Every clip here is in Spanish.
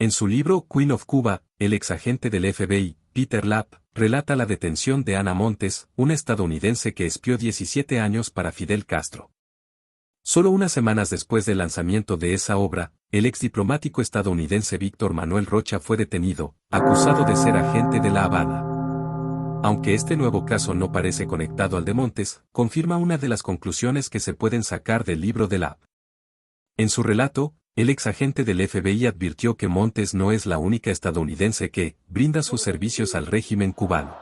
En su libro Queen of Cuba, el exagente del FBI, Peter Lapp, relata la detención de Ana Montes, una estadounidense que espió 17 años para Fidel Castro. Solo unas semanas después del lanzamiento de esa obra, el exdiplomático estadounidense Víctor Manuel Rocha fue detenido, acusado de ser agente de La Habana. Aunque este nuevo caso no parece conectado al de Montes, confirma una de las conclusiones que se pueden sacar del libro de Lapp. En su relato, el exagente del FBI advirtió que Montes no es la única estadounidense que brinda sus servicios al régimen cubano.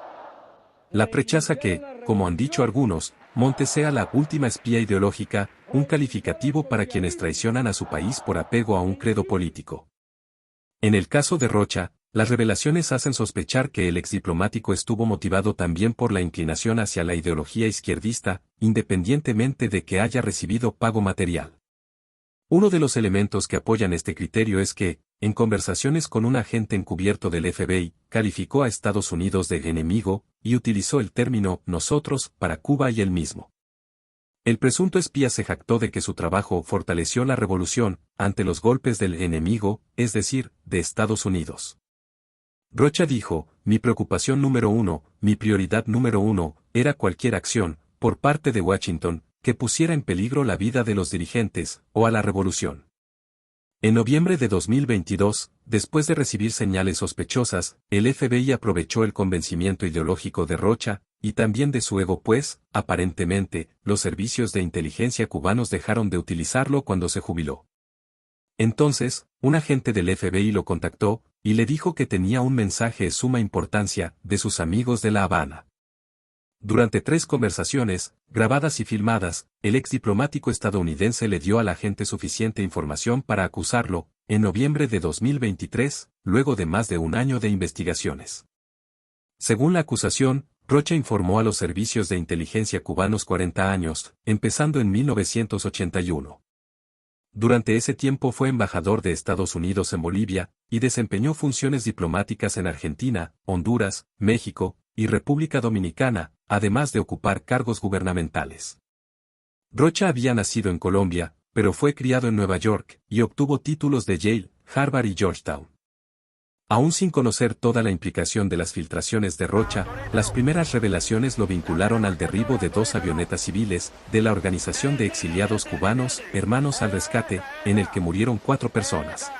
Lapp rechaza que, como han dicho algunos, Montes sea la última espía ideológica, un calificativo para quienes traicionan a su país por apego a un credo político. En el caso de Rocha, las revelaciones hacen sospechar que el exdiplomático estuvo motivado también por la inclinación hacia la ideología izquierdista, independientemente de que haya recibido pago material. Uno de los elementos que apoyan este criterio es que, en conversaciones con un agente encubierto del FBI, calificó a Estados Unidos de enemigo, y utilizó el término nosotros para Cuba y él mismo. El presunto espía se jactó de que su trabajo fortaleció la revolución, ante los golpes del enemigo, es decir, de Estados Unidos. Rocha dijo, mi preocupación número uno, mi prioridad número uno, era cualquier acción, por parte de Washington, que pusiera en peligro la vida de los dirigentes, o a la revolución. En noviembre de 2022, después de recibir señales sospechosas, el FBI aprovechó el convencimiento ideológico de Rocha, y también de su ego pues, aparentemente, los servicios de inteligencia cubanos dejaron de utilizarlo cuando se jubiló. Entonces, un agente del FBI lo contactó, y le dijo que tenía un mensaje de suma importancia, de sus amigos de La Habana. Durante 3 conversaciones, grabadas y filmadas, el exdiplomático estadounidense le dio al agente suficiente información para acusarlo, en noviembre de 2023, luego de más de un año de investigaciones. Según la acusación, Rocha informó a los servicios de inteligencia cubanos 40 años, empezando en 1981. Durante ese tiempo fue embajador de Estados Unidos en Bolivia, y desempeñó funciones diplomáticas en Argentina, Honduras, México, y República Dominicana, además de ocupar cargos gubernamentales. Rocha había nacido en Colombia, pero fue criado en Nueva York, y obtuvo títulos de Yale, Harvard y Georgetown. Aún sin conocer toda la implicación de las filtraciones de Rocha, las primeras revelaciones lo vincularon al derribo de 2 avionetas civiles, de la Organización de Exiliados Cubanos, Hermanos al Rescate, en el que murieron 4 personas.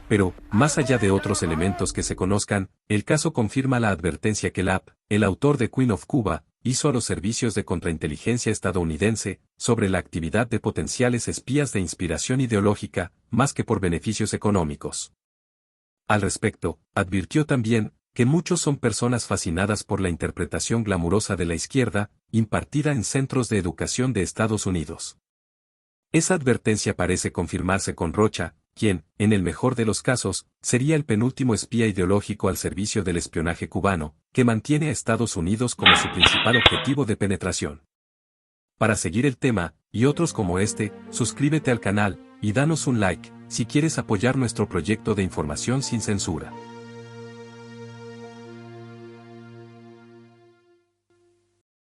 Pero, más allá de otros elementos que se conozcan, el caso confirma la advertencia que Lapp, el autor de Queen of Cuba, hizo a los servicios de contrainteligencia estadounidense, sobre la actividad de potenciales espías de inspiración ideológica, más que por beneficios económicos. Al respecto, advirtió también, que muchos son personas fascinadas por la interpretación glamurosa de la izquierda, impartida en centros de educación de Estados Unidos. Esa advertencia parece confirmarse con Rocha, quien, en el mejor de los casos, sería el penúltimo espía ideológico al servicio del espionaje cubano, que mantiene a Estados Unidos como su principal objetivo de penetración. Para seguir el tema, y otros como este, suscríbete al canal, y danos un like, si quieres apoyar nuestro proyecto de información sin censura.